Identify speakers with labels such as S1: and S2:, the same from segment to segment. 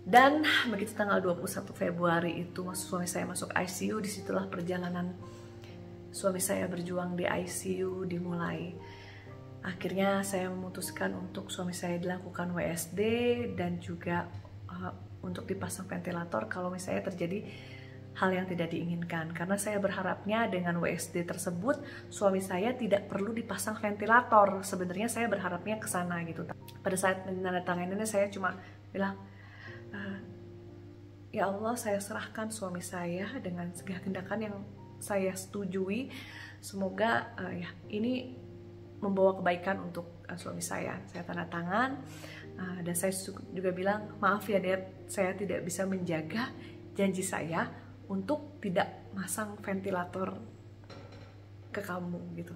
S1: Dan begitu tanggal 21 Februari itu suami saya masuk ICU, disitulah perjalanan suami saya berjuang di ICU dimulai. Akhirnya saya memutuskan untuk suami saya dilakukan WSD dan juga untuk dipasang ventilator kalau misalnya terjadi hal yang tidak diinginkan. Karena saya berharapnya dengan WSD tersebut suami saya tidak perlu dipasang ventilator. Sebenarnya saya berharapnya ke sana gitu. Pada saat menandatangani ini saya cuma bilang, ya Allah, saya serahkan suami saya dengan segala tindakan yang saya setujui. Semoga ya ini membawa kebaikan untuk suami saya. Saya tanda tangan dan saya juga bilang, maaf ya Dad, saya tidak bisa menjaga janji saya untuk tidak masang ventilator ke kamu gitu.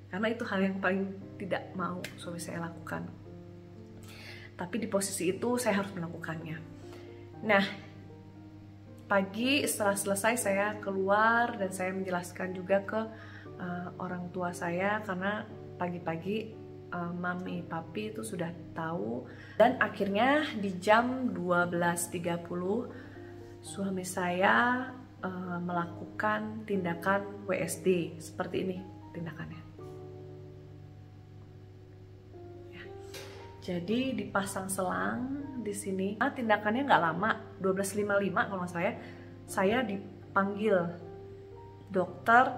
S1: Karena itu hal yang paling tidak mau suami saya lakukan. Tapi di posisi itu saya harus melakukannya. Nah, pagi setelah selesai saya keluar dan saya menjelaskan juga ke orang tua saya, karena pagi-pagi mami papi itu sudah tahu. Dan akhirnya di jam 12.30 suami saya melakukan tindakan WSD. Seperti ini tindakannya ya. Jadi dipasang selang di sini. Tindakannya nggak lama, 12.55 kalau nggak saya dipanggil dokter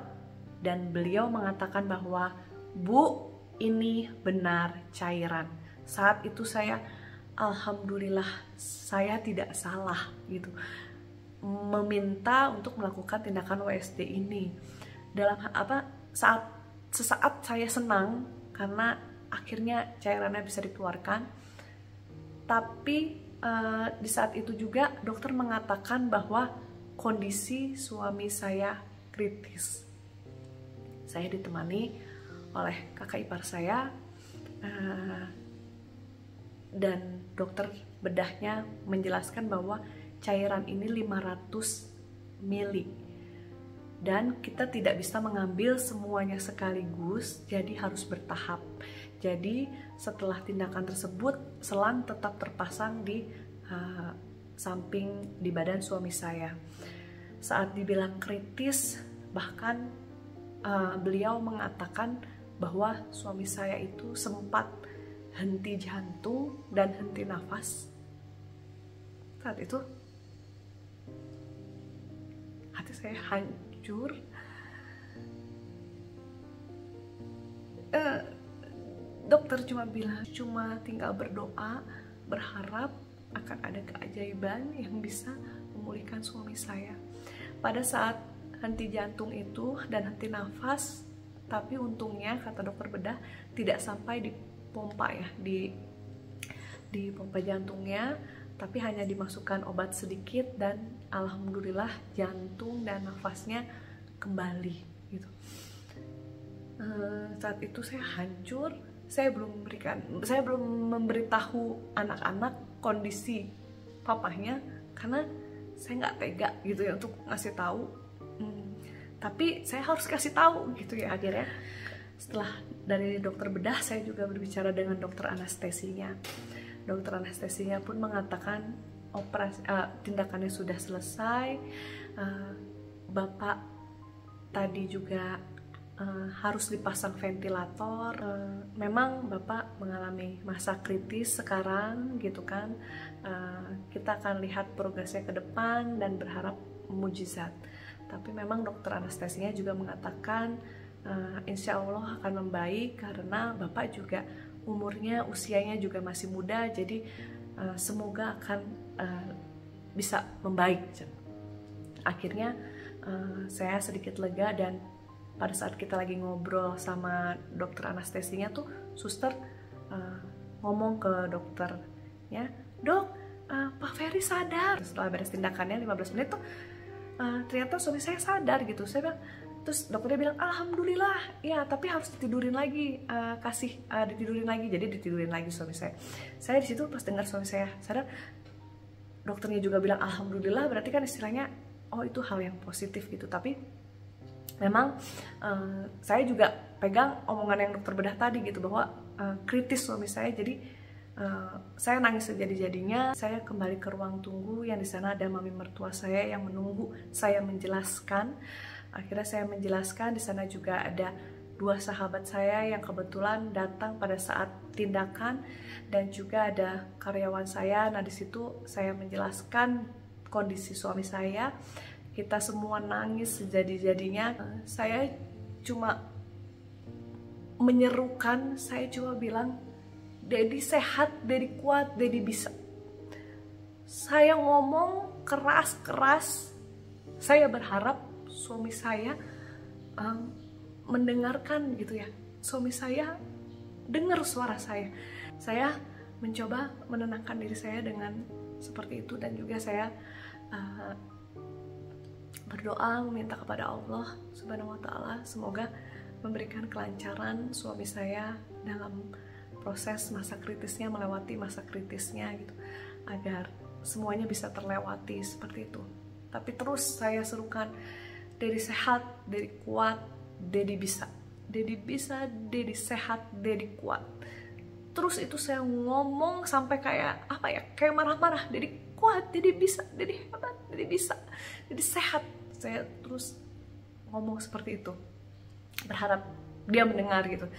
S1: dan beliau mengatakan bahwa, Bu, ini benar cairan. Saat itu saya, alhamdulillah, saya tidak salah gitu meminta untuk melakukan tindakan WSD ini. Dalam sesaat saya senang karena akhirnya cairannya bisa dikeluarkan. Tapi di saat itu juga dokter mengatakan bahwa kondisi suami saya kritis. Saya ditemani oleh kakak ipar saya dan dokter bedahnya menjelaskan bahwa cairan ini 500 mili dan kita tidak bisa mengambil semuanya sekaligus, jadi harus bertahap. Jadi setelah tindakan tersebut, selang tetap terpasang di samping di badan suami saya. Saat dibilang kritis, bahkan beliau mengatakan bahwa suami saya itu sempat henti jantung dan henti nafas. Saat itu hati saya hancur. Dokter cuma bilang, cuma tinggal berdoa, berharap akan ada keajaiban yang bisa memulihkan suami saya. Pada saat henti jantung itu dan henti nafas, tapi untungnya kata dokter bedah tidak sampai di pompa ya, di pompa jantungnya, tapi hanya dimasukkan obat sedikit dan alhamdulillah jantung dan nafasnya kembali gitu. Saat itu saya hancur. Saya belum memberitahu anak-anak kondisi papahnya karena saya nggak tega gitu ya untuk ngasih tahu. Tapi saya harus kasih tahu gitu ya. Akhirnya setelah dari dokter bedah, saya juga berbicara dengan dokter anestesinya. Dokter anestesinya pun mengatakan tindakannya sudah selesai. Bapak tadi juga harus dipasang ventilator. Memang Bapak mengalami masa kritis sekarang gitu kan. Kita akan lihat progresnya ke depan dan berharap mujizat. Tapi memang dokter anestesinya juga mengatakan insya Allah akan membaik karena Bapak juga usianya juga masih muda, jadi semoga akan bisa membaik. Akhirnya saya sedikit lega dan pada saat kita lagi ngobrol sama dokter anestesinya tuh, suster ngomong ke dokternya, Dok, Pak Ferry sadar. Setelah beres tindakannya 15 menit tuh ternyata suami saya sadar gitu. Saya bilang, terus dokternya bilang alhamdulillah ya, tapi harus ditidurin lagi, ditidurin lagi. Jadi ditidurin lagi suami saya. Saya di situ pas dengar suami saya sadar, dokternya juga bilang alhamdulillah, berarti kan istilahnya oh itu hal yang positif gitu. Tapi memang saya juga pegang omongan yang dokter bedah tadi gitu, bahwa kritis suami saya, jadi Saya nangis sejadi-jadinya. Saya kembali ke ruang tunggu yang di sana ada mami mertua saya yang menunggu saya menjelaskan. Akhirnya saya menjelaskan. Di sana juga ada 2 sahabat saya yang kebetulan datang pada saat tindakan, dan juga ada karyawan saya. Nah, di situ saya menjelaskan kondisi suami saya. Kita semua nangis sejadi-jadinya. Saya cuma menyerukan, saya cuma bilang, Dedi sehat, Dedi kuat, Dedi bisa. Saya ngomong keras-keras. Saya berharap suami saya mendengarkan gitu ya. Suami saya dengar suara saya. Saya mencoba menenangkan diri saya dengan seperti itu, dan juga saya berdoa meminta kepada Allah Subhanahu wa Ta'ala semoga memberikan kelancaran suami saya dalam proses masa kritisnya, melewati masa kritisnya gitu, agar semuanya bisa terlewati seperti itu. Tapi terus saya serukan, Dedi sehat, Dedi kuat, Dedi bisa, Dedi bisa, Dedi sehat, Dedi kuat. Terus itu saya ngomong sampai kayak apa ya, kayak marah-marah. Dedi kuat, Dedi bisa, Dedi hebat, Dedi bisa, Dedi sehat. Saya terus ngomong seperti itu, berharap dia mendengar gitu.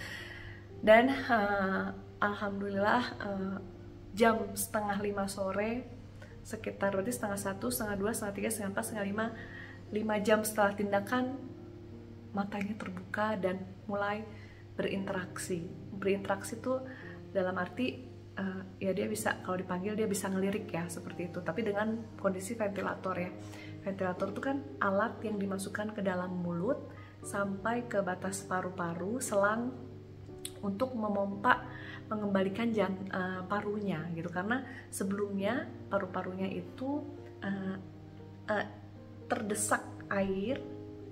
S1: Dan alhamdulillah jam 4:30 sore, sekitar berarti 1:30, 1:30, 1:30, 1:30, 1:40, 1:45, 5 jam setelah tindakan, matanya terbuka dan mulai berinteraksi. Berinteraksi tuh dalam arti ya dia bisa, kalau dipanggil dia bisa ngelirik ya, seperti itu. Tapi dengan kondisi ventilator ya. Ventilator itu kan alat yang dimasukkan ke dalam mulut sampai ke batas paru-paru, selang untuk memompa, mengembalikan parunya gitu. Karena sebelumnya paru-parunya itu terdesak air.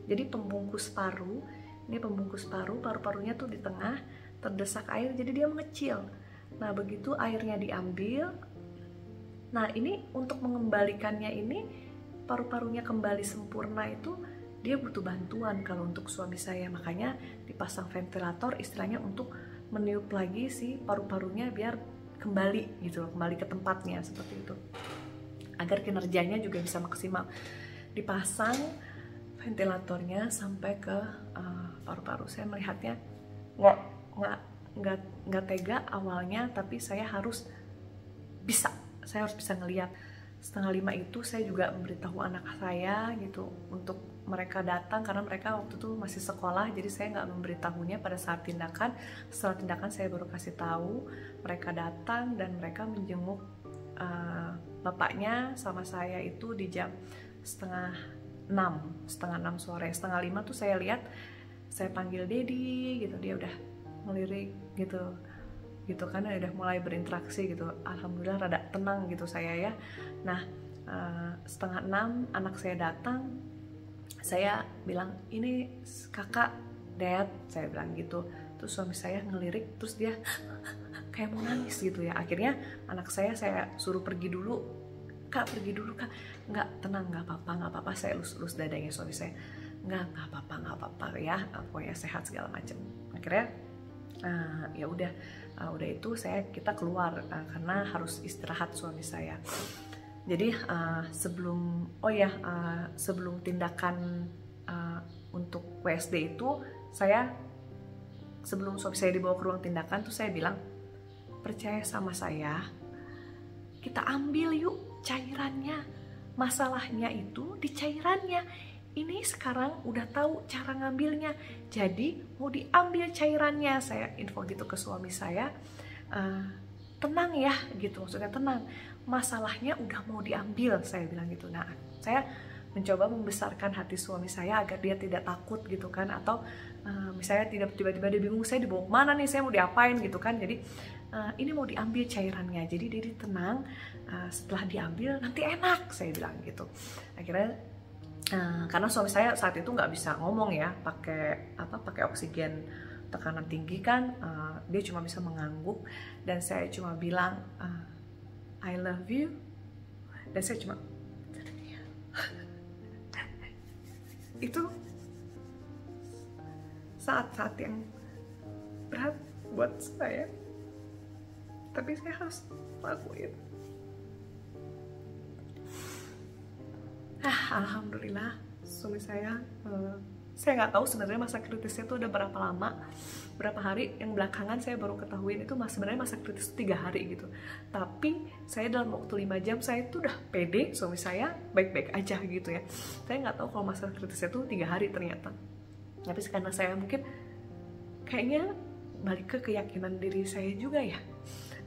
S1: Jadi pembungkus paru, ini pembungkus paru, paru-parunya tuh di tengah, terdesak air, jadi dia mengecil. Nah, begitu airnya diambil, nah ini untuk mengembalikannya ini, paru-parunya kembali sempurna itu, dia butuh bantuan kalau untuk suami saya. Makanya dipasang ventilator istilahnya untuk meniup lagi si paru-parunya biar kembali gitu, kembali ke tempatnya seperti itu. Agar kinerjanya juga bisa maksimal. Dipasang ventilatornya sampai ke paru-paru. Saya melihatnya nggak tega awalnya, tapi saya harus bisa ngelihat. 4:30 itu saya juga memberitahu anak saya gitu untuk mereka datang, karena mereka waktu itu masih sekolah, jadi saya nggak memberitahunya pada saat tindakan. Setelah tindakan saya baru kasih tahu, mereka datang dan mereka menjenguk bapaknya sama saya itu di jam 5:30 sore. 4:30 tuh saya lihat, saya panggil Dedi gitu, dia udah ngelirik gitu kan, udah mulai berinteraksi gitu. Alhamdulillah rada tenang gitu saya ya. Nah 5:30 anak saya datang, saya bilang, ini kakak, dad, saya bilang gitu. Terus suami saya ngelirik, terus dia kayak mau nangis gitu ya. Akhirnya anak saya suruh pergi dulu, kak pergi dulu kak. Nggak, tenang, nggak apa-apa. Saya elus dadanya suami saya, nggak apa-apa ya, pokoknya sehat segala macam. Akhirnya ya udah itu kita keluar karena harus istirahat suami saya. Jadi sebelum tindakan untuk WSD itu, sebelum suami saya dibawa ke ruang tindakan tuh saya bilang, percaya sama saya, kita ambil yuk cairannya. Masalahnya itu di cairannya. Ini sekarang udah tahu cara ngambilnya, jadi mau diambil cairannya. Saya info gitu ke suami saya, tenang ya gitu, maksudnya tenang, masalahnya udah mau diambil, saya bilang gitu. Nah, saya mencoba membesarkan hati suami saya agar dia tidak takut gitu kan, atau misalnya tidak tiba-tiba dia bingung, saya dibawa kemana nih, saya mau diapain gitu kan. Jadi ini mau diambil cairannya, jadi dia tenang, setelah diambil nanti enak, saya bilang gitu. Akhirnya karena suami saya saat itu nggak bisa ngomong ya, pakai oksigen tekanan tinggi kan, dia cuma bisa mengangguk, dan saya cuma bilang I love you, dan saya cuma itu saat-saat yang berat buat saya. tapi saya harus lakuin. Alhamdulillah suami saya nggak tahu sebenarnya masa kritisnya itu udah berapa lama, berapa hari. Yang belakangan saya baru ketahuin itu sebenarnya masa kritis 3 hari gitu. Tapi saya dalam waktu 5 jam saya itu udah pede suami saya baik-baik aja gitu ya. Saya nggak tahu kalau masa kritisnya itu 3 hari ternyata. Tapi karena saya mungkin kayaknya balik ke keyakinan diri saya juga ya.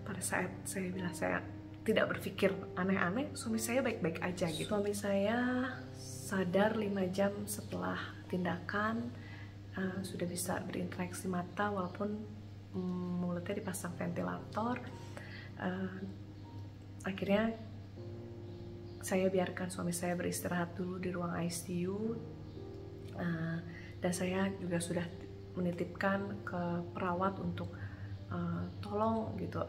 S1: Pada saat saya bilang saya tidak berpikir aneh-aneh, suami saya baik-baik aja gitu. Suami saya sadar 5 jam setelah tindakan, sudah bisa berinteraksi mata walaupun mulutnya dipasang ventilator. Akhirnya saya biarkan suami saya beristirahat dulu di ruang ICU, dan saya juga sudah menitipkan ke perawat untuk tolong gitu,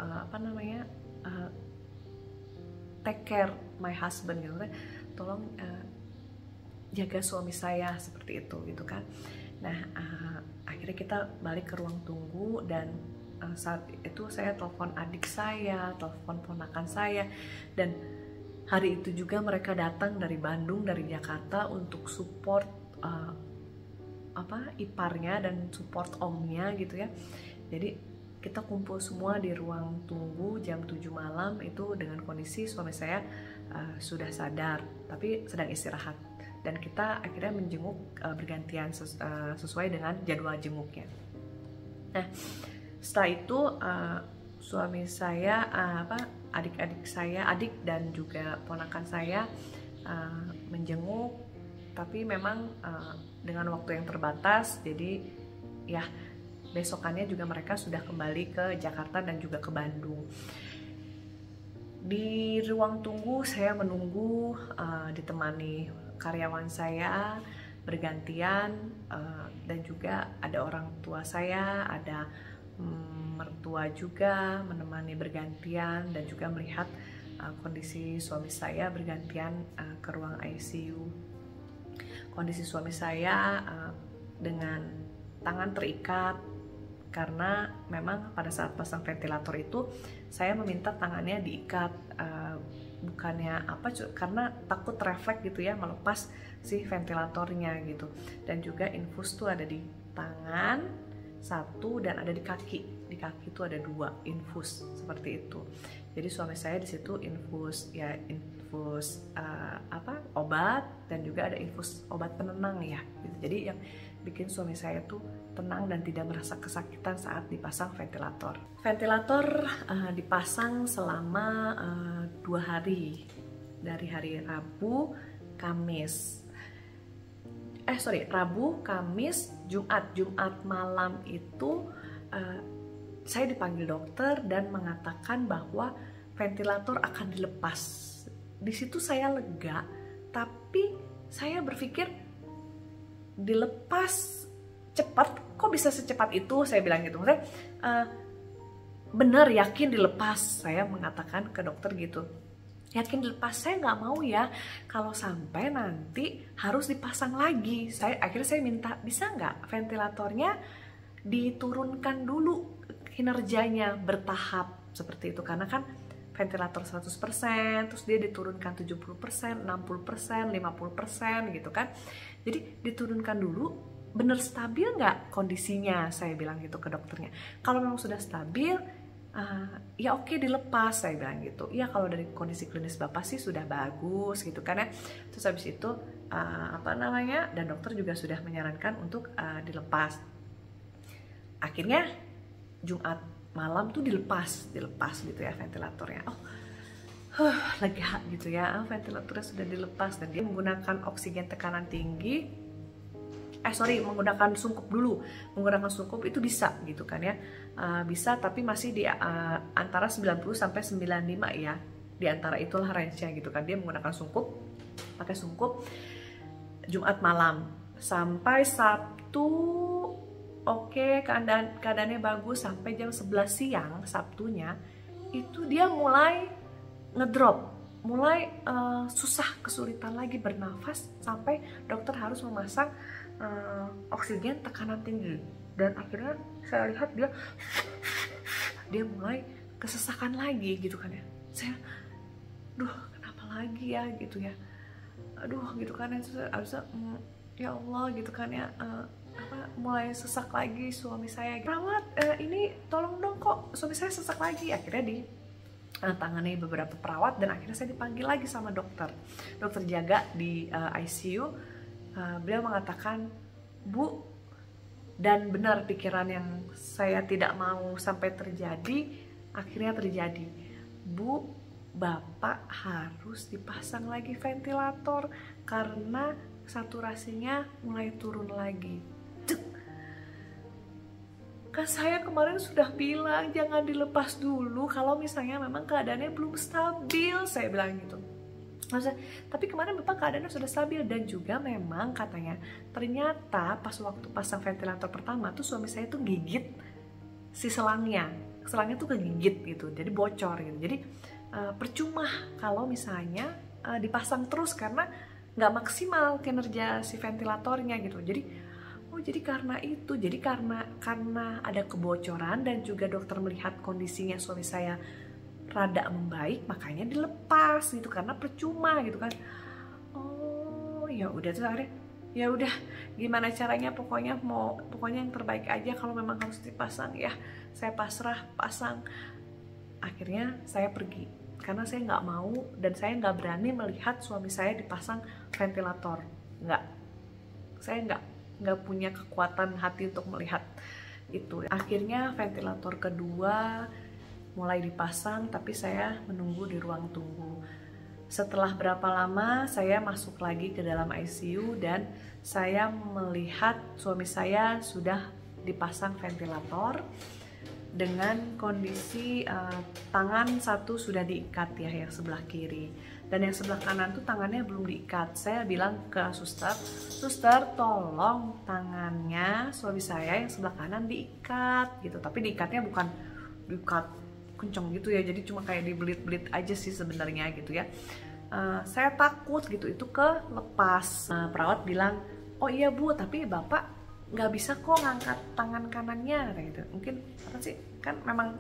S1: take care my husband gitu kan, tolong jaga suami saya seperti itu gitu kan. Nah akhirnya kita balik ke ruang tunggu, dan saat itu saya telepon adik saya, telepon ponakan saya, dan hari itu juga mereka datang dari Bandung, dari Jakarta untuk support iparnya dan support omnya gitu ya. Jadi kita kumpul semua di ruang tunggu jam 7 malam itu dengan kondisi suami saya sudah sadar tapi sedang istirahat, dan kita akhirnya menjenguk bergantian sesuai dengan jadwal jenguknya. Nah setelah itu suami saya, adik-adik saya, adik dan juga ponakan saya menjenguk, tapi memang dengan waktu yang terbatas. Jadi ya besokannya juga mereka sudah kembali ke Jakarta dan juga ke Bandung. Di ruang tunggu saya menunggu, ditemani karyawan saya bergantian, dan juga ada orang tua saya, ada mertua juga menemani bergantian, dan juga melihat kondisi suami saya bergantian ke ruang ICU. Kondisi suami saya dengan tangan terikat, karena memang pada saat pasang ventilator itu saya meminta tangannya diikat, bukannya karena takut refleks gitu ya melepas si ventilatornya gitu. Dan juga infus tuh ada di tangan 1 dan ada di kaki itu ada 2 infus seperti itu. Jadi suami saya di situ infus obat, dan juga ada infus obat penenang ya gitu. Jadi yang bikin suami saya tuh tenang dan tidak merasa kesakitan saat dipasang ventilator. Ventilator dipasang selama 2 hari, dari hari Rabu, Kamis, Jumat malam itu saya dipanggil dokter dan mengatakan bahwa ventilator akan dilepas. Di situ saya lega, tapi saya berpikir dilepas cepat, kok bisa secepat itu, saya bilang gitu. Maksudnya benar, yakin dilepas, saya mengatakan ke dokter gitu. Yakin dilepas, saya nggak mau ya kalau sampai nanti harus dipasang lagi. Akhirnya saya minta, bisa nggak ventilatornya diturunkan dulu kinerjanya bertahap seperti itu, karena kan ventilator 100%, terus dia diturunkan 70%, 60%, 50% gitu kan. Jadi diturunkan dulu, bener stabil nggak kondisinya, saya bilang gitu ke dokternya. Kalau memang sudah stabil, ya oke dilepas, saya bilang gitu. Ya kalau dari kondisi klinis Bapak sih sudah bagus gitu kan ya. Terus habis itu dan dokter juga sudah menyarankan untuk dilepas. Akhirnya Jumat malam tuh dilepas gitu ya ventilatornya. Lega gitu ya, ventilatornya sudah dilepas, dan dia menggunakan oksigen tekanan tinggi. Menggunakan sungkup dulu. Menggunakan sungkup itu bisa gitu kan ya. Bisa, tapi masih di antara 90 sampai 95 ya. Di antara itulah range-nya gitu kan. Dia menggunakan sungkup, pakai sungkup Jumat malam sampai Sabtu. Oke, keadaannya bagus sampai jam 11 siang Sabtunya. Itu dia mulai ngedrop, mulai kesulitan lagi bernafas, sampai dokter harus memasang oksigen tekanan tinggi. Dan akhirnya saya lihat dia mulai kesesakan lagi gitu kan ya. Saya, duh kenapa lagi ya gitu ya, aduh gitu kan ya. Harusnya ya Allah gitu kan ya, mulai sesak lagi suami saya. Perawat, ini tolong dong, kok suami saya sesak lagi. Akhirnya tangani beberapa perawat dan akhirnya saya dipanggil lagi sama dokter jaga di ICU. Beliau mengatakan, Bu, dan benar pikiran yang saya tidak mau sampai terjadi akhirnya terjadi. Bu, Bapak harus dipasang lagi ventilator karena saturasinya mulai turun lagi. Kan saya kemarin sudah bilang jangan dilepas dulu kalau misalnya memang keadaannya belum stabil, saya bilang gitu. Maksudnya, tapi kemarin Bapak keadaannya sudah stabil, dan juga memang katanya ternyata pas waktu pasang ventilator pertama tuh suami saya tuh gigit si selangnya tuh kegigit gitu, jadi bocor gitu. Jadi percuma kalau misalnya dipasang terus karena nggak maksimal kinerja si ventilatornya gitu. Jadi karena itu, jadi karena ada kebocoran dan juga dokter melihat kondisinya suami saya rada membaik, makanya dilepas gitu karena percuma gitu kan. Oh ya udah, terus akhirnya ya udah gimana caranya, pokoknya yang terbaik aja, kalau memang harus dipasang ya saya pasrah pasang. Akhirnya saya pergi karena saya nggak mau dan saya nggak berani melihat suami saya dipasang ventilator. Saya nggak punya kekuatan hati untuk melihat itu. Akhirnya ventilator kedua mulai dipasang, tapi saya menunggu di ruang tunggu. Setelah berapa lama saya masuk lagi ke dalam ICU dan saya melihat suami saya sudah dipasang ventilator dengan kondisi tangan satu sudah diikat ya, yang sebelah kiri, dan yang sebelah kanan tuh tangannya belum diikat. Saya bilang ke suster tolong tangannya suami saya yang sebelah kanan diikat gitu, tapi diikatnya bukan diikat kenceng gitu ya, jadi cuma kayak dibelit-belit aja sih sebenarnya gitu ya. Saya takut gitu itu kelepas. Perawat bilang, oh iya Bu, tapi Bapak nggak bisa kok ngangkat tangan kanannya kayak gitu. Mungkin apa sih, kan memang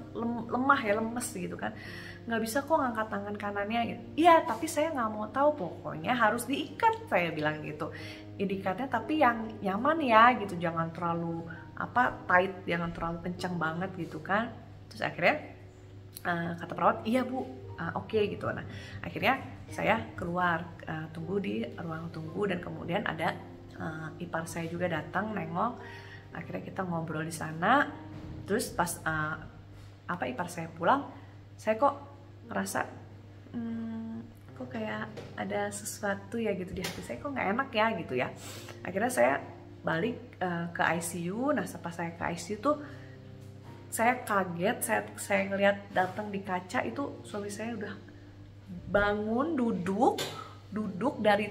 S1: lemah ya, lemes gitu kan, nggak bisa kok ngangkat tangan kanannya gitu. Iya, tapi saya nggak mau tahu, pokoknya harus diikat, saya bilang gitu. Diikatnya tapi yang nyaman ya gitu, jangan terlalu tight, jangan terlalu kencang banget gitu kan. Terus akhirnya kata perawat, iya Bu, oke gitu. Nah akhirnya saya keluar, tunggu di ruang tunggu, dan kemudian ada ipar saya juga datang nengok. Akhirnya kita ngobrol di sana. Terus pas ipar saya pulang, saya kok ngerasa kok kayak ada sesuatu ya gitu di hati saya, kok nggak enak ya gitu ya. Akhirnya saya balik ke ICU. Nah pas saya ke ICU tuh saya kaget, saya ngeliat datang di kaca itu suami saya udah bangun, duduk dari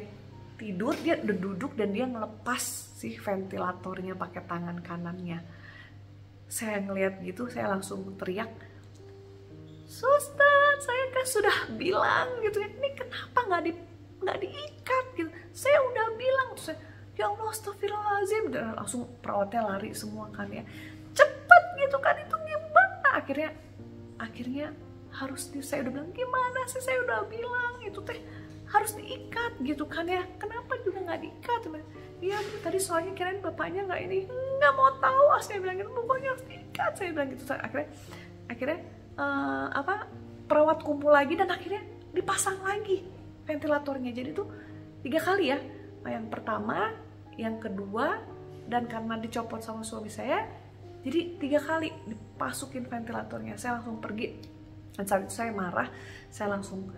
S1: tidur, dia udah duduk dan dia ngelepas si ventilatornya pakai tangan kanannya. Saya ngeliat gitu, saya langsung teriak, suster, saya kan sudah bilang gitu ya, ini kenapa nggak diikat gitu, saya udah bilang. Terus saya, ya Allah, astagfirullahaladzim, dan langsung perawatnya lari semua kan ya, cepet gitu kan, itu gimana. Akhirnya harus saya udah bilang, gimana sih, saya udah bilang itu teh harus diikat gitu kan ya, kenapa juga nggak diikat. Iya tadi soalnya kirain bapaknya nggak mau tahu, saya bilang gitu, pokoknya harus diikat, saya bilang gitu. Akhirnya perawat kumpul lagi dan akhirnya dipasang lagi ventilatornya. Jadi tuh 3 kali ya, yang pertama, yang kedua, dan karena dicopot sama suami saya, jadi 3 kali dipasukin ventilatornya. Saya langsung pergi, dan saat itu saya marah. Saya langsung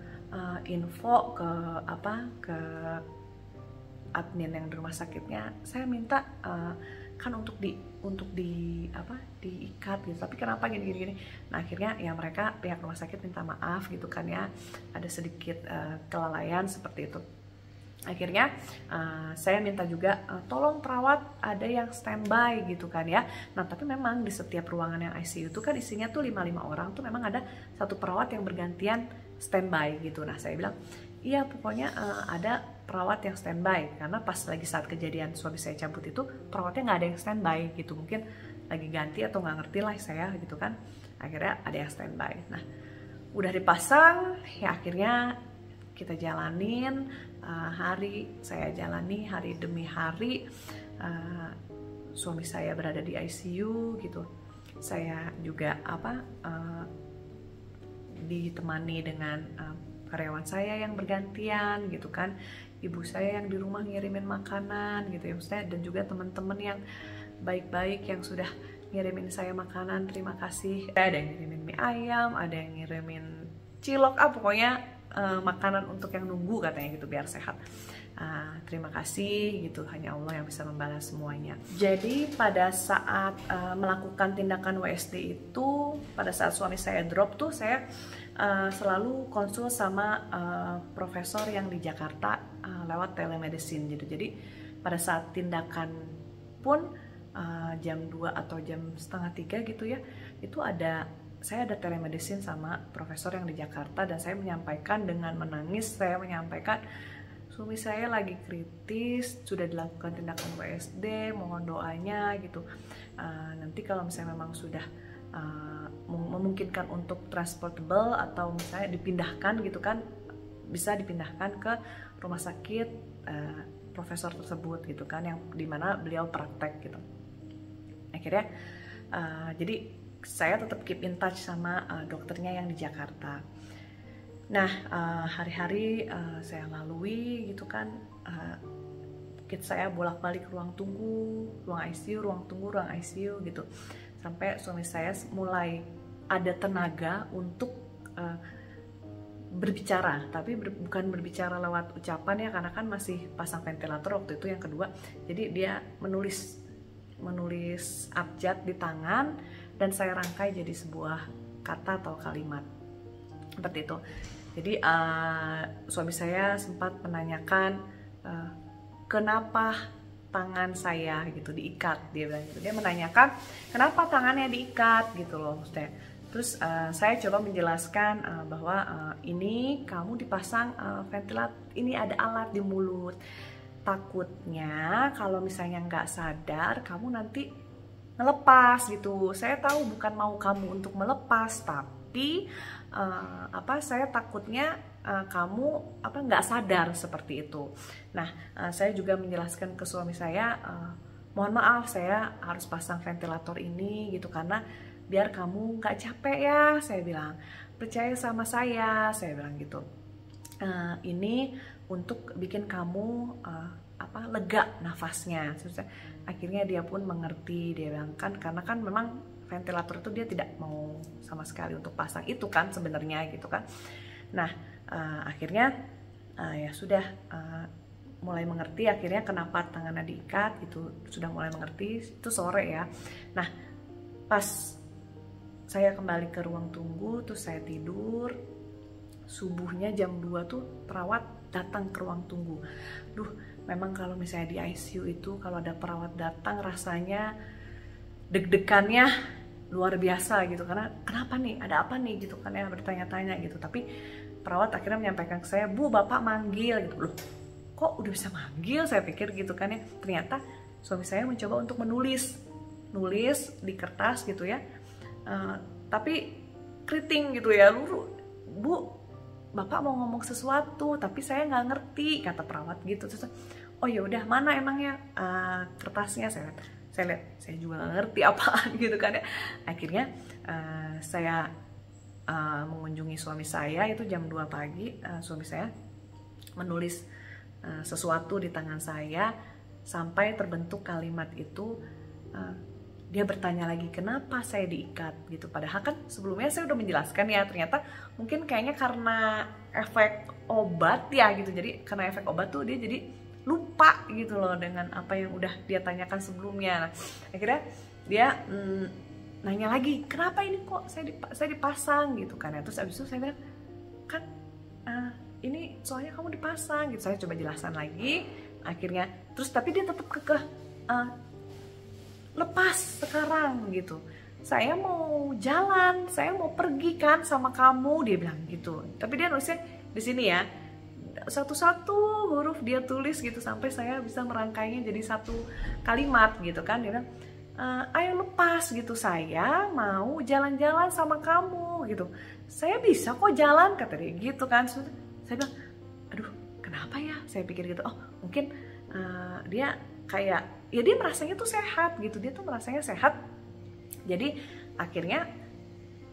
S1: info ke admin yang di rumah sakitnya. Saya minta kan untuk diikat gitu, tapi kenapa gini. Nah akhirnya ya mereka, pihak rumah sakit minta maaf gitu kan ya, ada sedikit kelalaian seperti itu. Akhirnya saya minta juga tolong perawat ada yang standby gitu kan ya. Nah tapi memang di setiap ruangan yang ICU itu kan isinya tuh 5 orang tuh, memang ada satu perawat yang bergantian standby gitu. Nah saya bilang, iya pokoknya ada perawat yang standby, karena pas lagi saat kejadian suami saya cabut itu perawatnya nggak ada yang standby gitu, mungkin lagi ganti atau nggak ngerti lah saya gitu kan. akhirnya ada yang standby. Nah udah dipasang ya, akhirnya kita jalanin, saya jalani hari demi hari. Suami saya berada di ICU gitu, saya juga ditemani dengan karyawan saya yang bergantian gitu kan, ibu saya yang di rumah ngirimin makanan gitu ya maksudnya, dan juga teman-teman yang baik-baik yang sudah ngirimin saya makanan, terima kasih. Ada yang ngirimin mie ayam, ada yang ngirimin cilok, pokoknya makanan untuk yang nunggu katanya gitu biar sehat. Terima kasih gitu, hanya Allah yang bisa membalas semuanya. Jadi pada saat melakukan tindakan WSD itu, pada saat suami saya drop tuh saya selalu konsul sama profesor yang di Jakarta lewat telemedicine gitu. Jadi pada saat tindakan pun jam 2 atau jam setengah 3 gitu ya, itu saya ada telemedicine sama profesor yang di Jakarta, dan saya menyampaikan dengan menangis, saya menyampaikan suami saya lagi kritis, sudah dilakukan tindakan WSD, mohon doanya gitu. Nanti kalau misalnya memang sudah memungkinkan untuk transportable atau misalnya dipindahkan gitu kan, bisa dipindahkan ke rumah sakit profesor tersebut gitu kan, yang dimana beliau praktek gitu. Akhirnya jadi saya tetap keep in touch sama dokternya yang di Jakarta. Nah hari-hari saya lalui gitu kan, kids saya bolak-balik ruang tunggu, ruang ICU, ruang tunggu, ruang ICU gitu, sampai suami saya mulai ada tenaga untuk berbicara, tapi bukan berbicara lewat ucapan ya, karena kan masih pasang ventilator waktu itu yang kedua. Jadi dia menulis abjad di tangan dan saya rangkai jadi sebuah kata atau kalimat seperti itu. Jadi suami saya sempat menanyakan kenapa tangan saya gitu diikat, dia bilang gitu. Dia menanyakan kenapa tangannya diikat gitu loh maksudnya. Terus saya coba menjelaskan bahwa ini kamu dipasang ventilator, ini ada alat di mulut. Takutnya kalau misalnya nggak sadar kamu nanti ngelepas gitu. Saya tahu bukan mau kamu untuk melepas, tapi saya takutnya kamu nggak sadar seperti itu. Nah saya juga menjelaskan ke suami saya, mohon maaf saya harus pasang ventilator ini gitu karena biar kamu nggak capek ya, saya bilang, percaya sama saya bilang gitu. Ini untuk bikin kamu lega nafasnya. Terus, akhirnya dia pun mengerti, dia bilang kan karena kan memang ventilator itu dia tidak mau sama sekali untuk pasang itu kan sebenarnya gitu kan. Nah akhirnya ya sudah mulai mengerti akhirnya kenapa tangannya diikat gitu, sudah mulai mengerti. Itu sore ya. Nah pas saya kembali ke ruang tunggu, terus saya tidur, subuhnya jam 2 tuh perawat datang ke ruang tunggu. Duh, memang kalau misalnya di ICU itu kalau ada perawat datang rasanya deg-degannya luar biasa gitu, karena kenapa nih, ada apa nih gitu kan ya, bertanya-tanya gitu. Tapi perawat akhirnya menyampaikan ke saya, Bu bapak manggil gitu. Loh kok udah bisa manggil, saya pikir gitu kan ya. Ternyata suami saya mencoba untuk nulis di kertas gitu ya, tapi keriting gitu ya. Bu bapak mau ngomong sesuatu tapi saya nggak ngerti, kata perawat gitu. Terus oh ya udah mana emangnya kertasnya, saya lihat saya juga nggak ngerti apaan gitu kan ya. Akhirnya saya mengunjungi suami saya itu jam 2 pagi. Suami saya menulis sesuatu di tangan saya sampai terbentuk kalimat itu. Dia bertanya lagi kenapa saya diikat gitu, padahal kan sebelumnya saya udah menjelaskan ya. Ternyata mungkin kayaknya karena efek obat ya gitu, jadi karena efek obat tuh dia jadi lupa gitu loh dengan apa yang udah dia tanyakan sebelumnya. Nah, akhirnya dia nanya lagi kenapa ini kok saya dipasang gitu kan ya. Terus abis itu saya bilang kan ini soalnya kamu dipasang gitu. Saya coba jelasan lagi akhirnya, terus tapi dia tetap kekeh, lepas sekarang gitu, saya mau jalan, saya mau pergi kan sama kamu, dia bilang gitu. Tapi dia nulisnya di sini ya, satu-satu huruf dia tulis gitu sampai saya bisa merangkainya jadi satu kalimat gitu kan. Dia bilang ayo lepas gitu, saya mau jalan-jalan sama kamu gitu, saya bisa kok jalan, kata dia gitu kan. Saya bilang, aduh kenapa ya, saya pikir gitu, oh mungkin dia kayak, ya dia merasanya tuh sehat gitu, dia tuh merasanya sehat. Jadi akhirnya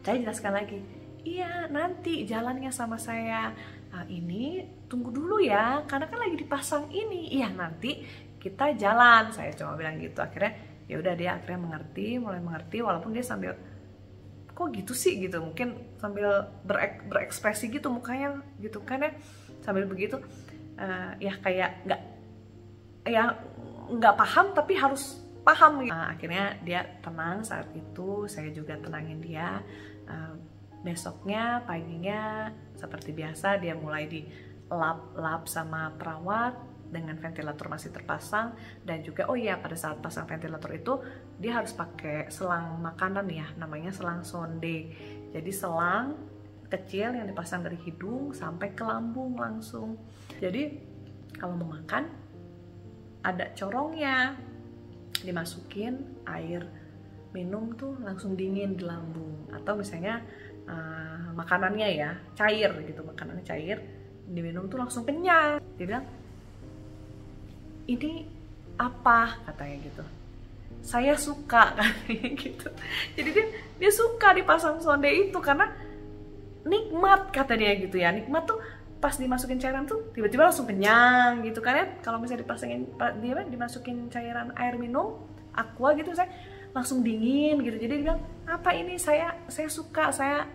S1: saya jelaskan lagi, iya nanti jalannya sama saya ini tunggu dulu ya, karena kan lagi dipasang ini. Iya nanti kita jalan, saya cuma bilang gitu. Akhirnya ya udah, dia akhirnya mengerti, mulai mengerti, walaupun dia sambil kok gitu sih gitu, mungkin sambil berekspresi gitu mukanya gitu kan ya, sambil begitu ya kayak nggak paham tapi harus paham gitu. Akhirnya dia tenang saat itu, saya juga tenangin dia. Besoknya paginya seperti biasa dia mulai di lap sama perawat dengan ventilator masih terpasang. Dan juga oh iya, pada saat pasang ventilator itu dia harus pakai selang makanan ya, namanya selang sonde. Jadi selang kecil yang dipasang dari hidung sampai ke lambung langsung. Jadi kalau mau makan ada corongnya, dimasukin air minum tuh langsung dingin di lambung. Atau misalnya makanannya ya cair gitu, makanannya cair diminum tuh langsung kenyang. Dia bilang, ini apa, katanya gitu, saya suka katanya gitu. Jadi dia suka dipasang sonde itu karena nikmat, kata dia gitu ya. Nikmat tuh pas dimasukin cairan tuh tiba-tiba langsung kenyang gitu kan ya. Kalau misalnya dimasukin cairan air minum aqua gitu, saya langsung dingin gitu. Jadi dia bilang, apa ini, saya suka, saya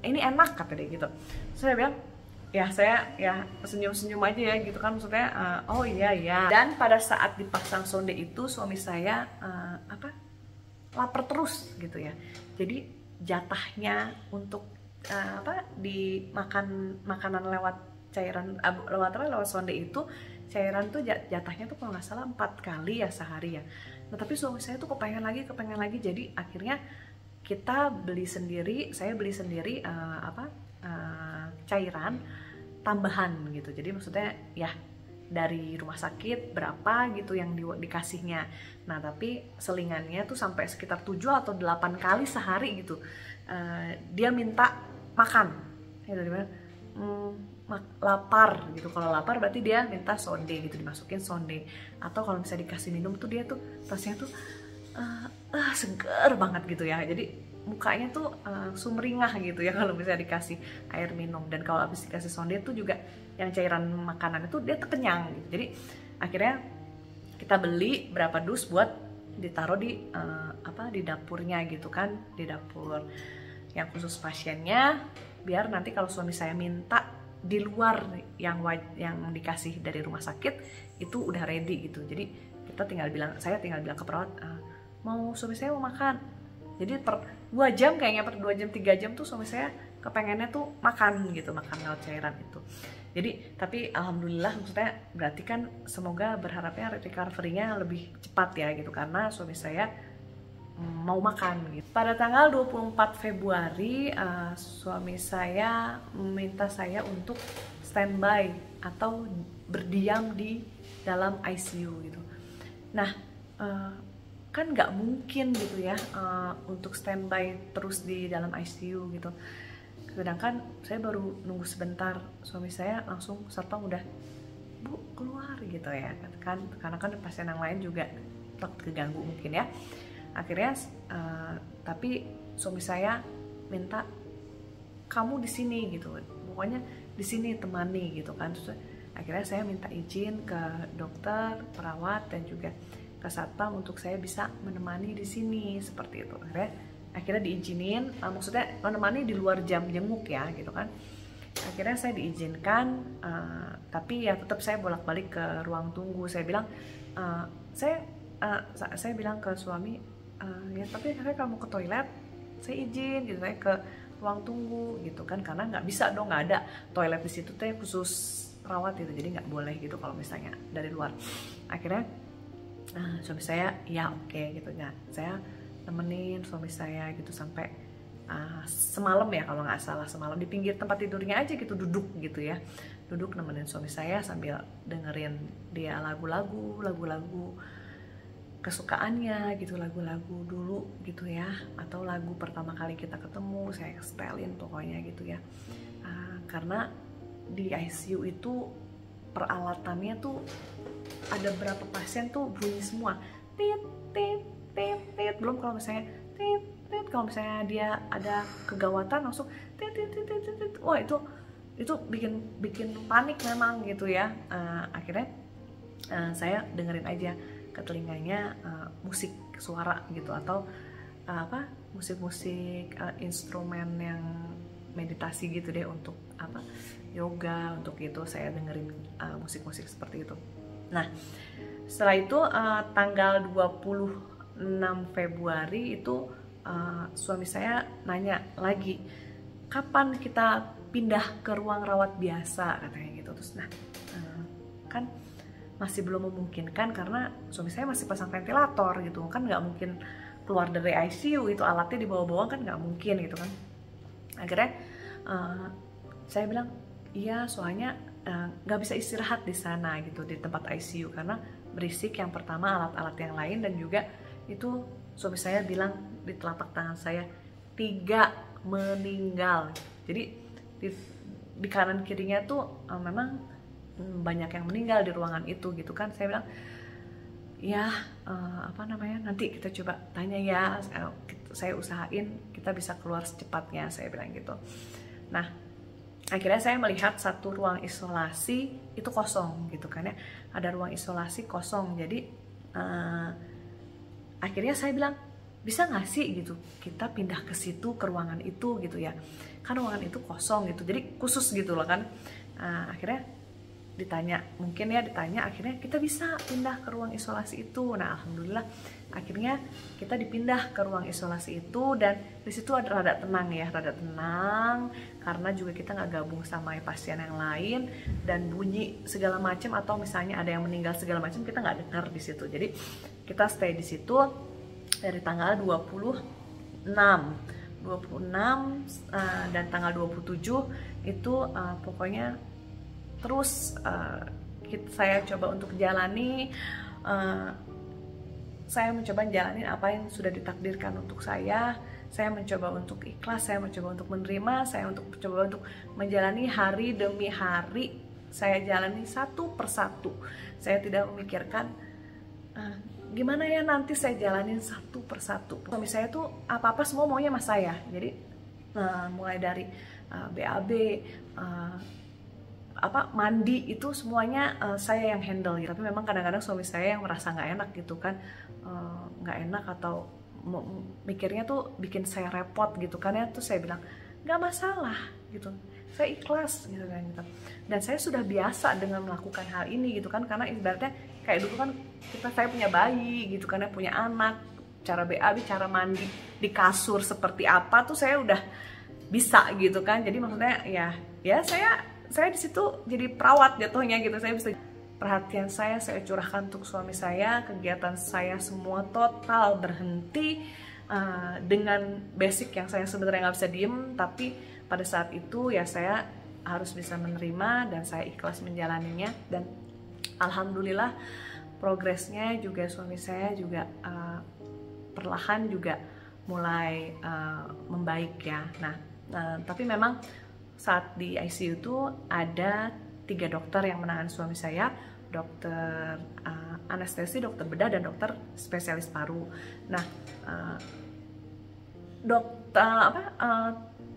S1: ini enak, kata dia gitu. Saya bilang, ya saya ya senyum-senyum aja ya gitu kan, maksudnya oh iya. Dan pada saat dipasang sonde itu suami saya lapar terus gitu ya. Jadi jatahnya untuk dimakan makanan lewat cairan lewat sonde itu, cairan tuh jatahnya tuh kalau nggak salah 4 kali ya sehari ya. Nah tapi suami saya tuh kepengen lagi. Jadi akhirnya kita beli sendiri, saya beli sendiri cairan tambahan gitu. Jadi maksudnya ya dari rumah sakit berapa gitu yang dikasihnya. Nah tapi selingannya tuh sampai sekitar 7 atau 8 kali sehari gitu. Dia minta makan gitu, lapar gitu. Kalau lapar berarti dia minta sonde gitu, dimasukin sonde. Atau kalau misalnya dikasih minum tuh dia tuh rasanya tuh seger banget gitu ya. Jadi mukanya tuh sumringah gitu ya kalau misalnya dikasih air minum. Dan kalau habis dikasih sonde tuh juga yang cairan makanan itu dia kenyang gitu. Jadi akhirnya kita beli berapa dus buat ditaruh di dapurnya gitu kan, di dapur yang khusus pasiennya, biar nanti kalau suami saya minta di luar yang dikasih dari rumah sakit itu udah ready gitu. Jadi saya tinggal bilang ke perawat, mau suami saya mau makan. Jadi per 2 jam kayaknya, per 2 jam 3 jam tuh suami saya kepengennya tuh makan gitu, makan lewat cairan itu. Jadi tapi alhamdulillah, maksudnya berarti kan semoga berharapnya recovery-nya lebih cepat ya gitu, karena suami saya mau makan gitu. Pada tanggal 24 Februari suami saya meminta saya untuk standby atau berdiam di dalam ICU gitu. Nah kan nggak mungkin gitu ya untuk standby terus di dalam ICU gitu. Sedangkan saya baru nunggu sebentar, suami saya langsung satpam udah, Bu keluar gitu ya kan, karena kan pasien yang lain juga takut keganggu mungkin ya. Akhirnya tapi suami saya minta, kamu di sini gitu, pokoknya di sini temani gitu kan. Terus akhirnya saya minta izin ke dokter, perawat dan juga ke satpam untuk saya bisa menemani di sini seperti itu. Akhirnya diizinin, maksudnya menemani di luar jam jenguk ya gitu kan. Akhirnya saya diizinkan, tapi ya tetap saya bolak-balik ke ruang tunggu. Saya bilang, saya bilang ke suami, ya tapi saya kalau mau ke toilet saya izin gitu, saya ke ruang tunggu gitu kan, karena nggak bisa dong, nggak ada toilet di situ teh khusus perawat gitu, jadi nggak boleh gitu kalau misalnya dari luar. Akhirnya suami saya ya oke gitu. Nah saya nemenin suami saya gitu sampai semalam ya kalau nggak salah, semalam di pinggir tempat tidurnya aja gitu, duduk gitu ya, duduk nemenin suami saya sambil dengerin dia lagu-lagu kesukaannya gitu, lagu-lagu dulu gitu ya, atau lagu pertama kali kita ketemu saya setelin pokoknya gitu ya. Karena di ICU itu peralatannya tuh ada berapa pasien tuh bunyi semua tit tit tit tit, belum kalau misalnya tit tit, kalau misalnya dia ada kegawatan langsung tit tit tit tit tit. Wah itu bikin panik memang gitu ya. Akhirnya saya dengerin aja ke telinganya musik suara gitu, atau musik-musik instrumen yang meditasi gitu deh, untuk yoga, untuk itu saya dengerin musik-musik seperti itu. Nah setelah itu tanggal 26 Februari itu suami saya nanya lagi, kapan kita pindah ke ruang rawat biasa katanya gitu. Terus kan masih belum memungkinkan karena suami saya masih pasang ventilator gitu kan, nggak mungkin keluar dari ICU, itu alatnya dibawa-bawa kan nggak mungkin gitu kan. Akhirnya saya bilang iya, soalnya nggak bisa istirahat di sana gitu, di tempat ICU, karena berisik yang pertama, alat-alat yang lain, dan juga itu suami saya bilang di telapak tangan saya 3 meninggal. Jadi di kanan kirinya tuh memang banyak yang meninggal di ruangan itu gitu kan. Saya bilang ya nanti kita coba tanya ya, saya usahain kita bisa keluar secepatnya, saya bilang gitu. Nah akhirnya saya melihat satu ruang isolasi itu kosong gitu kan ya, ada ruang isolasi kosong. Jadi akhirnya saya bilang bisa nggak sih gitu kita pindah ke situ, ke ruangan itu gitu ya, kan ruangan itu kosong gitu, jadi khusus gitu loh kan. Akhirnya ditanya, akhirnya kita bisa pindah ke ruang isolasi itu. Nah alhamdulillah akhirnya kita dipindah ke ruang isolasi itu, dan di situ ada rada tenang karena juga kita nggak gabung sama pasien yang lain, dan bunyi segala macam atau misalnya ada yang meninggal segala macam kita nggak dengar di situ. Jadi kita stay di situ dari tanggal 26 dan tanggal 27 itu pokoknya terus saya coba untuk jalani, saya mencoba jalanin apa yang sudah ditakdirkan untuk saya mencoba untuk ikhlas, saya mencoba untuk menerima, saya mencoba untuk menjalani hari demi hari, saya jalani satu persatu. Saya tidak memikirkan gimana ya nanti, saya jalanin satu persatu. Suami saya tuh apa-apa semua maunya sama saya, jadi mulai dari BAB, mandi itu semuanya saya yang handle gitu. Tapi memang kadang-kadang suami saya yang merasa nggak enak gitu kan, nggak enak atau mikirnya tuh bikin saya repot gitu kan ya. Terus saya bilang nggak masalah gitu, saya ikhlas gitu kan gitu. Dan saya sudah biasa dengan melakukan hal ini gitu kan, karena ibaratnya kayak dulu kan saya punya bayi gitu kan ya, punya anak, cara BAB, cara mandi di kasur seperti apa tuh saya udah bisa gitu kan. Jadi maksudnya ya saya di situ jadi perawat jatuhnya gitu. Saya bisa, perhatian saya curahkan untuk suami saya, kegiatan saya semua total berhenti dengan basic yang saya sebenarnya nggak bisa diem, tapi pada saat itu ya saya harus bisa menerima dan saya ikhlas menjalaninya. Dan alhamdulillah progresnya juga suami saya juga perlahan juga mulai membaik ya. Nah tapi memang saat di ICU itu ada 3 dokter yang menangani suami saya, dokter anestesi, dokter bedah, dan dokter spesialis paru. Nah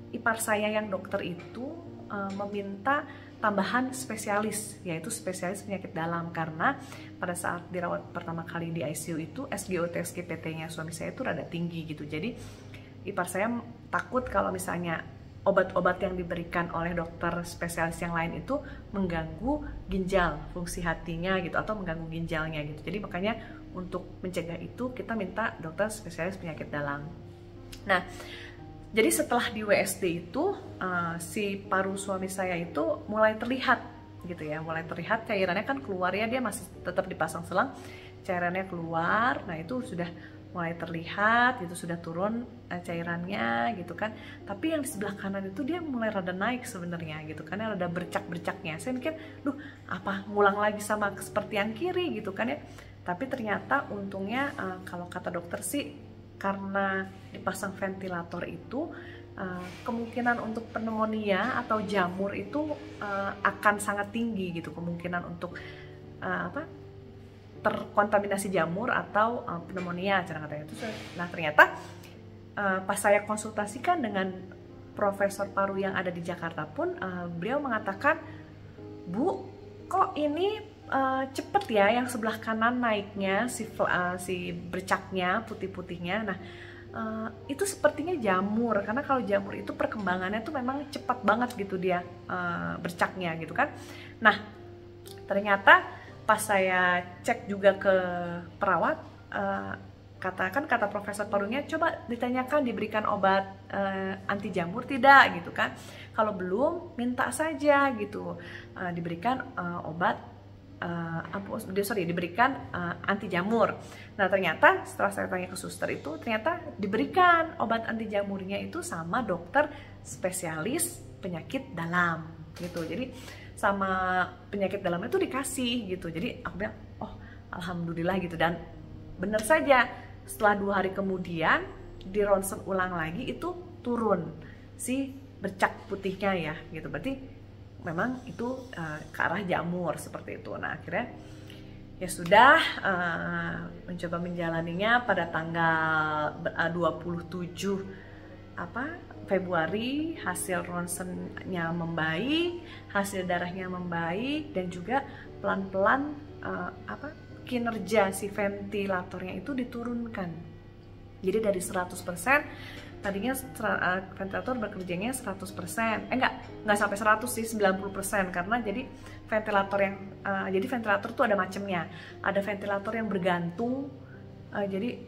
S1: ipar saya yang dokter itu meminta tambahan spesialis, yaitu spesialis penyakit dalam, karena pada saat dirawat pertama kali di ICU itu SGOT SGPT-nya suami saya itu rada tinggi gitu. Jadi ipar saya takut kalau misalnya obat-obat yang diberikan oleh dokter spesialis yang lain itu mengganggu ginjal, fungsi hatinya gitu, atau mengganggu ginjalnya gitu. Jadi makanya untuk mencegah itu kita minta dokter spesialis penyakit dalam. Nah jadi setelah di WSD itu si paru suami saya itu mulai terlihat gitu ya, mulai terlihat cairannya kan keluar ya, dia masih tetap dipasang selang, cairannya keluar. Nah itu sudah mulai terlihat gitu, sudah turun cairannya gitu kan. Tapi yang di sebelah kanan itu dia mulai rada naik sebenarnya gitu kan, rada bercak-bercaknya. Saya mikir, duh apa ngulang lagi sama seperti yang kiri gitu kan ya. Tapi ternyata untungnya kalau kata dokter sih, karena dipasang ventilator itu kemungkinan untuk pneumonia atau jamur itu akan sangat tinggi gitu, kemungkinan untuk terkontaminasi jamur atau pneumonia cara katanya itu. Nah ternyata pas saya konsultasikan dengan profesor paru yang ada di Jakarta pun beliau mengatakan, Bu, kok ini cepet ya yang sebelah kanan naiknya si bercaknya putih-putihnya. Nah itu sepertinya jamur, karena kalau jamur itu perkembangannya tuh memang cepat banget gitu dia bercaknya gitu kan. Nah ternyata pas saya cek juga ke perawat, kata profesor parunya, coba ditanyakan diberikan obat anti jamur tidak gitu kan. Kalau belum, minta saja gitu diberikan obat diberikan anti jamur. Nah ternyata setelah saya tanya ke suster itu, ternyata diberikan obat anti jamurnya itu sama dokter spesialis penyakit dalam gitu. Jadi sama penyakit dalam itu dikasih gitu. Jadi aku bilang, oh alhamdulillah gitu. Dan bener saja, setelah 2 hari kemudian di ronsen ulang lagi itu turun si bercak putihnya ya gitu. Berarti memang itu ke arah jamur seperti itu. Nah akhirnya ya sudah mencoba menjalaninya pada tanggal 27 Februari. Hasil ronsennya membaik, hasil darahnya membaik, dan juga pelan-pelan kinerja si ventilatornya itu diturunkan. Jadi dari 100%, tadinya ventilator bekerjanya 100%, enggak sampai 100 sih, 90%, karena jadi ventilator yang ventilator tuh ada macamnya. Ada ventilator yang bergantung, jadi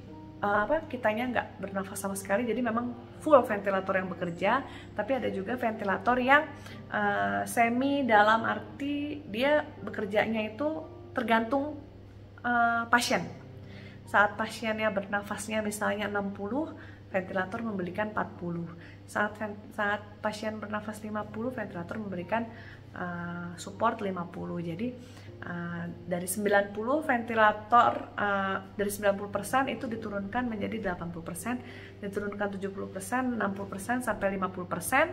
S1: kitanya nggak bernafas sama sekali, jadi memang full ventilator yang bekerja. Tapi ada juga ventilator yang semi, dalam arti dia bekerjanya itu tergantung pasien. Saat pasiennya bernafasnya misalnya 60, ventilator memberikan 40. Saat pasien bernafas 50, ventilator memberikan support 50. Jadi dari 90 ventilator, dari 90% itu diturunkan menjadi 80%, diturunkan 70%, 60%, sampai 50%.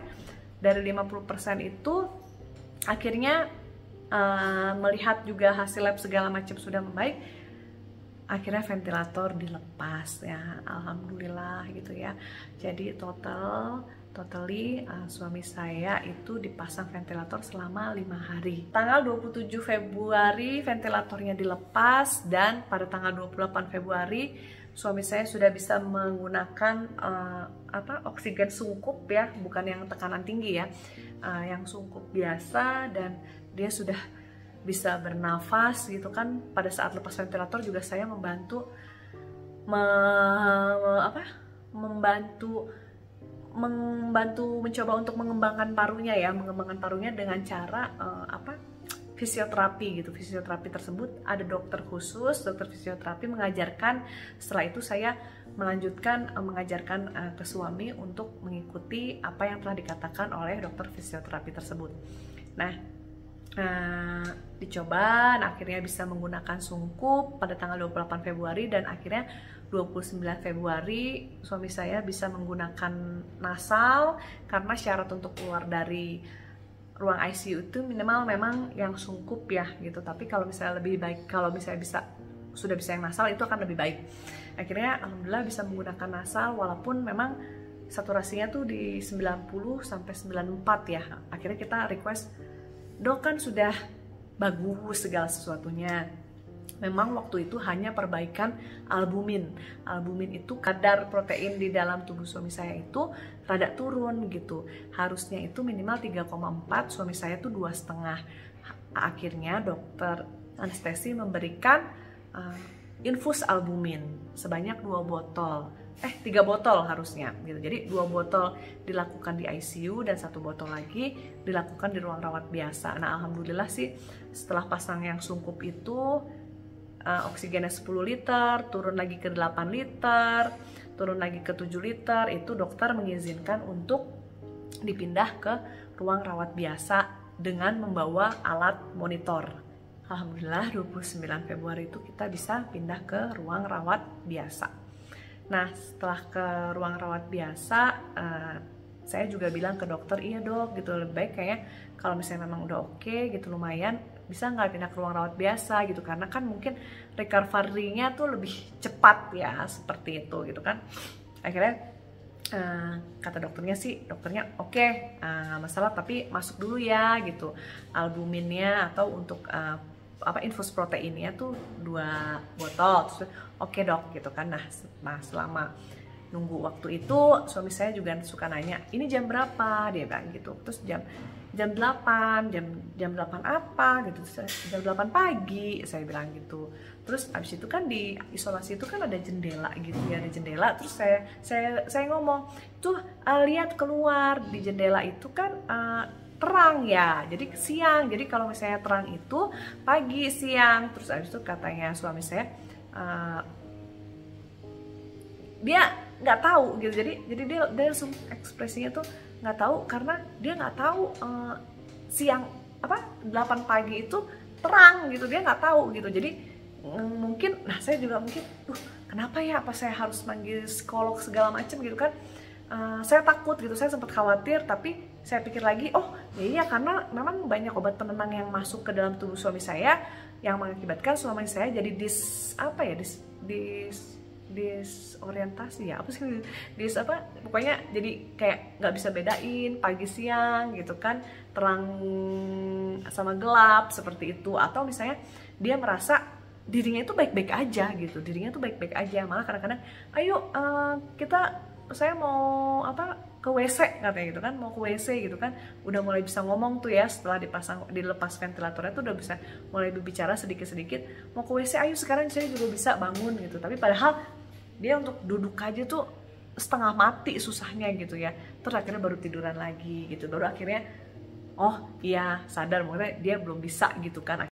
S1: Dari 50% itu akhirnya melihat juga hasil lab segala macam sudah membaik, akhirnya ventilator dilepas ya, alhamdulillah gitu ya. Jadi totally suami saya itu dipasang ventilator selama 5 hari. Tanggal 27 Februari ventilatornya dilepas, dan pada tanggal 28 Februari suami saya sudah bisa menggunakan oksigen sungkup ya, bukan yang tekanan tinggi ya, yang sungkup biasa, dan dia sudah bisa bernafas gitu kan. Pada saat lepas ventilator juga saya membantu mencoba untuk mengembangkan parunya ya, dengan cara fisioterapi gitu. Fisioterapi tersebut ada dokter khusus, dokter fisioterapi mengajarkan. Setelah itu saya melanjutkan mengajarkan ke suami untuk mengikuti apa yang telah dikatakan oleh dokter fisioterapi tersebut. Nah dicoba, akhirnya bisa menggunakan sungkup pada tanggal 28 Februari, dan akhirnya 29 Februari suami saya bisa menggunakan nasal, karena syarat untuk keluar dari ruang ICU itu minimal memang yang sungkup ya gitu. Tapi kalau misalnya lebih baik, kalau misalnya sudah bisa yang nasal, itu akan lebih baik. Akhirnya alhamdulillah bisa menggunakan nasal, walaupun memang saturasinya tuh di 90 sampai 94 ya. Akhirnya kita request, dok kan sudah bagus segala sesuatunya, memang waktu itu hanya perbaikan albumin. Albumin itu kadar protein di dalam tubuh suami saya itu rada turun gitu. Harusnya itu minimal 3,4, suami saya tuh 2,5. Akhirnya dokter anestesi memberikan infus albumin sebanyak 2 botol. 3 botol harusnya gitu. Jadi 2 botol dilakukan di ICU, dan 1 botol lagi dilakukan di ruang rawat biasa. Nah alhamdulillah sih setelah pasang yang sungkup itu oksigennya 10 liter, turun lagi ke 8 liter, turun lagi ke 7 liter, itu dokter mengizinkan untuk dipindah ke ruang rawat biasa dengan membawa alat monitor. alhamdulillah 29 Februari itu kita bisa pindah ke ruang rawat biasa. Nah setelah ke ruang rawat biasa, saya juga bilang ke dokter, iya dok gitu, lebih baik kayaknya kalau misalnya memang udah oke gitu, lumayan, bisa nggak pindah ke ruang rawat biasa gitu, karena kan mungkin recovery-nya tuh lebih cepat ya, seperti itu gitu kan. Akhirnya kata dokternya oke, nggak masalah, tapi masuk dulu ya gitu albuminnya atau untuk infus proteinnya tuh 2 botol. Terus oke dok gitu kan. Nah selama nunggu waktu itu suami saya juga suka nanya, ini jam berapa, dia bilang gitu. Terus jam 8, jam 8 apa gitu, jam 8 pagi saya bilang gitu. Terus abis itu kan di isolasi itu kan ada jendela gitu ya, ada jendela. Terus saya ngomong tuh, lihat keluar di jendela itu kan terang ya, jadi siang. Jadi kalau misalnya terang itu pagi, siang. Terus abis itu katanya suami saya, dia nggak tahu gitu. Jadi dia langsung ekspresinya tuh nggak tahu, karena dia nggak tahu siang 8 pagi itu terang gitu, dia nggak tahu gitu. Jadi mungkin, nah saya juga mungkin, kenapa ya, apa saya harus manggil psikolog segala macam gitu kan. Saya takut gitu, saya sempat khawatir, tapi saya pikir lagi, oh ya iya, karena memang banyak obat penenang yang masuk ke dalam tubuh suami saya yang mengakibatkan suami saya jadi disorientasi ya, apa sih, pokoknya jadi kayak nggak bisa bedain pagi siang gitu kan, terang sama gelap seperti itu. Atau misalnya dia merasa dirinya itu baik-baik aja gitu, malah kadang-kadang, ayo saya mau ke WC katanya gitu kan, mau ke WC gitu kan, udah mulai bisa ngomong tuh ya, setelah dilepas ventilatornya tuh udah bisa mulai berbicara sedikit-sedikit, mau ke WC, ayo sekarang saya juga bisa bangun gitu. Tapi padahal dia untuk duduk aja tuh setengah mati susahnya gitu ya. Terus akhirnya baru tiduran lagi gitu, baru akhirnya oh iya sadar, maksudnya dia belum bisa gitu kan.